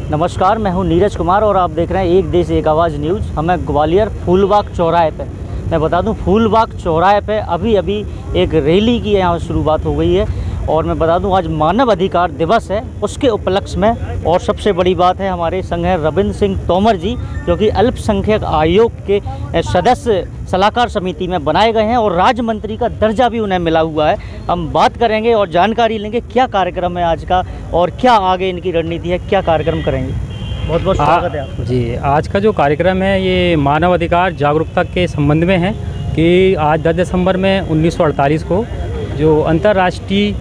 नमस्कार, मैं हूं नीरज कुमार और आप देख रहे हैं एक देश एक आवाज़ न्यूज़। हमें ग्वालियर फूलबाग चौराहे पे, मैं बता दूं फूलबाग चौराहे पे अभी एक रैली की यहाँ शुरुआत हो गई है। और मैं बता दूं आज मानव अधिकार दिवस है, उसके उपलक्ष्य में। और सबसे बड़ी बात है, हमारे संग हैं रविंद्र सिंह तोमर जी, जो कि अल्पसंख्यक आयोग के सदस्य सलाहकार समिति में बनाए गए हैं और राज्य मंत्री का दर्जा भी उन्हें मिला हुआ है। हम बात करेंगे और जानकारी लेंगे क्या कार्यक्रम है आज का और क्या आगे इनकी रणनीति है, क्या कार्यक्रम करेंगे। बहुत बहुत स्वागत है आपका जी। आज का जो कार्यक्रम है ये मानव अधिकार जागरूकता के संबंध में है कि आज 10 दिसंबर में 1948 को जो अंतर्राष्ट्रीय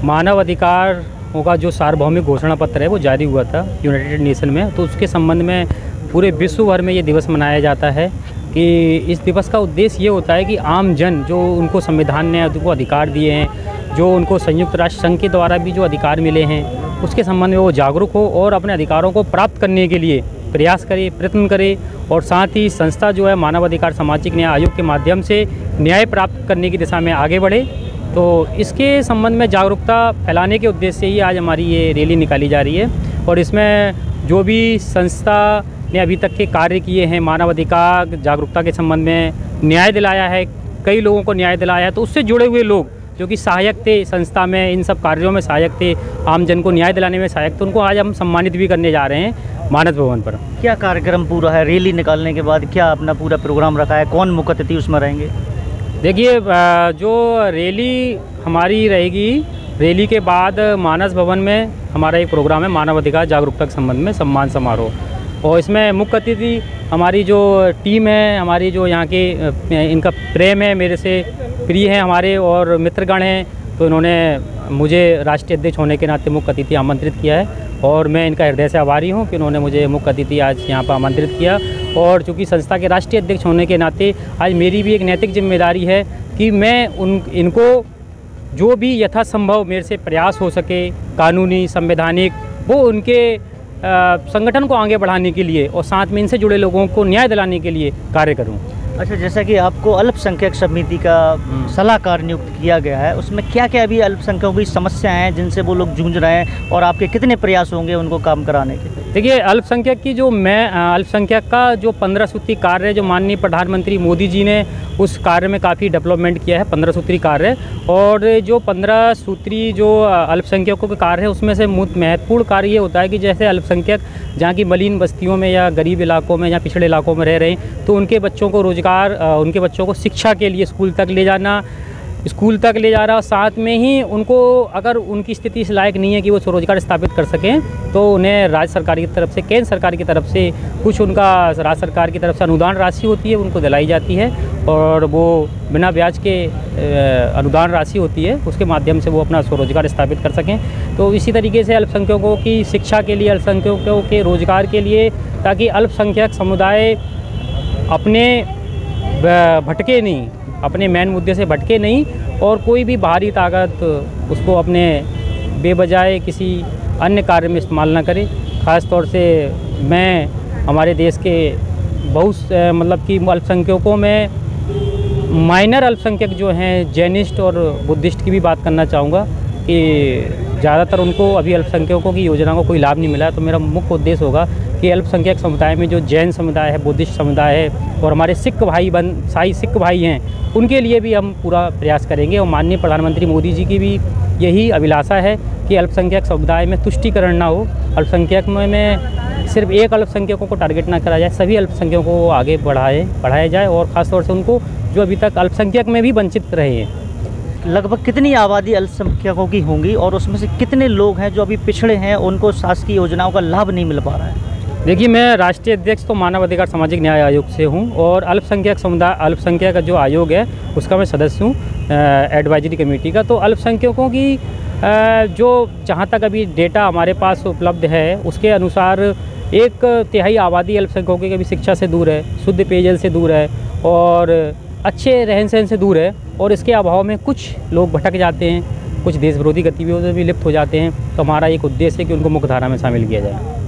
मानव अधिकारों का जो सार्वभौमिक घोषणा पत्र है वो जारी हुआ था यूनाइटेड नेशन में। तो उसके संबंध में पूरे विश्व भर में ये दिवस मनाया जाता है कि इस दिवस का उद्देश्य ये होता है कि आम जन जो उनको संविधान ने उनको अधिकार दिए हैं, जो उनको संयुक्त राष्ट्र संघ के द्वारा भी जो अधिकार मिले हैं, उसके संबंध में वो जागरूक हो और अपने अधिकारों को प्राप्त करने के लिए प्रयास करे, प्रयत्न करे। और साथ ही संस्था जो है मानव अधिकार सामाजिक न्याय आयोग के माध्यम से न्याय प्राप्त करने की दिशा में आगे बढ़े। तो इसके संबंध में जागरूकता फैलाने के उद्देश्य से ही आज हमारी ये रैली निकाली जा रही है। और इसमें जो भी संस्था ने अभी तक के कार्य किए हैं मानव अधिकार जागरूकता के संबंध में, न्याय दिलाया है, कई लोगों को न्याय दिलाया है, तो उससे जुड़े हुए लोग जो कि सहायक थे संस्था में, इन सब कार्यों में सहायक थे, आम जन को न्याय दिलाने में सहायक थे, उनको आज हम सम्मानित भी करने जा रहे हैं मानस भवन पर। क्या कार्यक्रम पूरा है रैली निकालने के बाद, क्या अपना पूरा प्रोग्राम रखा है, कौन मुख्य अतिथि उसमें रहेंगे? देखिए, जो रैली हमारी रहेगी, रैली के बाद मानस भवन में हमारा एक प्रोग्राम है मानव अधिकार जागरूकता के संबंध में सम्मान समारोह। और इसमें मुख्य अतिथि हमारी जो टीम है, हमारी जो यहाँ के इनका प्रेम है, मेरे से प्रिय हैं हमारे और मित्रगण हैं, तो इन्होंने मुझे राष्ट्रीय अध्यक्ष होने के नाते मुख्य अतिथि आमंत्रित किया है और मैं इनका हृदय से आभारी हूँ कि उन्होंने मुझे मुख्य अतिथि आज यहाँ पर आमंत्रित किया। और चूँकि संस्था के राष्ट्रीय अध्यक्ष होने के नाते आज मेरी भी एक नैतिक जिम्मेदारी है कि मैं इनको जो भी यथासंभव मेरे से प्रयास हो सके कानूनी संवैधानिक, वो उनके संगठन को आगे बढ़ाने के लिए और साथ में इनसे जुड़े लोगों को न्याय दिलाने के लिए कार्य करूं। अच्छा, जैसा कि आपको अल्पसंख्यक समिति का सलाहकार नियुक्त किया गया है, उसमें क्या क्या अभी अल्पसंख्यकों की समस्याएं हैं जिनसे वो लोग जूझ रहे हैं और आपके कितने प्रयास होंगे उनको काम कराने के? देखिए, अल्पसंख्यक की जो अल्पसंख्यक का जो 15 सूत्री कार्य है, जो माननीय प्रधानमंत्री मोदी जी ने उस कार्य में काफ़ी डेवलपमेंट किया है, 15 सूत्री कार्य। और जो 15 सूत्री जो अल्पसंख्यकों का कार्य है उसमें से महत्वपूर्ण कार्य ये होता है कि जैसे अल्पसंख्यक जहाँ की मलिन बस्तियों में या गरीब इलाकों में या पिछड़े इलाकों में रह रहे हैं, तो उनके बच्चों को रोज़गार, उनके बच्चों को शिक्षा के लिए स्कूल तक ले जा रहा, साथ में ही उनको अगर उनकी स्थिति इस लायक नहीं है कि वो स्वरोजगार स्थापित कर सकें, तो उन्हें राज्य सरकार की तरफ से, केंद्र सरकार की तरफ से कुछ उनका राज्य सरकार की तरफ से अनुदान राशि होती है, उनको दिलाई जाती है और वो बिना ब्याज के अनुदान राशि होती है, उसके माध्यम से वो अपना स्वरोजगार स्थापित कर सकें। तो इसी तरीके से अल्पसंख्यकों की शिक्षा के लिए, अल्पसंख्यकों के रोज़गार के लिए, ताकि अल्पसंख्यक समुदाय अपने भटके नहीं, अपने मेन मुद्दे से भटके नहीं और कोई भी बाहरी ताकत उसको अपने बेबजाय किसी अन्य कार्य में इस्तेमाल ना करे। ख़ास तौर से मैं हमारे देश के बहुत मतलब कि अल्पसंख्यकों में माइनर अल्पसंख्यक जो हैं जैनिस्ट और बुद्धिस्ट की भी बात करना चाहूँगा कि ज़्यादातर उनको अभी अल्पसंख्यकों की योजना को कोई लाभ नहीं मिला है। तो मेरा मुख्य उद्देश्य होगा कि अल्पसंख्यक समुदाय में जो जैन समुदाय है, बुद्धिस्ट समुदाय है और हमारे ईसाई सिख भाई हैं, उनके लिए भी हम पूरा प्रयास करेंगे। और माननीय प्रधानमंत्री मोदी जी की भी यही अभिलाषा है कि अल्पसंख्यक समुदाय में तुष्टीकरण ना हो, अल्पसंख्यक में सिर्फ एक अल्पसंख्यकों को टारगेट ना करा जाए, सभी अल्पसंख्यकों को आगे बढ़ाया जाए और ख़ासतौर से उनको जो अभी तक अल्पसंख्यक में भी वंचित रहे हैं। लगभग कितनी आबादी अल्पसंख्यकों की होंगी और उसमें से कितने लोग हैं जो अभी पिछड़े हैं, उनको शासकीय योजनाओं का लाभ नहीं मिल पा रहा है? देखिए, मैं राष्ट्रीय अध्यक्ष तो मानव अधिकार सामाजिक न्याय आयोग से हूं और अल्पसंख्यक जो आयोग है उसका मैं सदस्य हूं, एडवाइजरी कमेटी का। तो अल्पसंख्यकों की जो जहां तक अभी डेटा हमारे पास उपलब्ध है उसके अनुसार 1/3 आबादी अल्पसंख्यकों की कभी शिक्षा से दूर है, शुद्ध पेयजल से दूर है और अच्छे रहन सहन से दूर है। और इसके अभाव में कुछ लोग भटक जाते हैं, कुछ देश विरोधी गतिविधियों से भी लिप्त हो जाते हैं। तो हमारा एक उद्देश्य है कि उनको मुख्यधारा में शामिल किया जाए।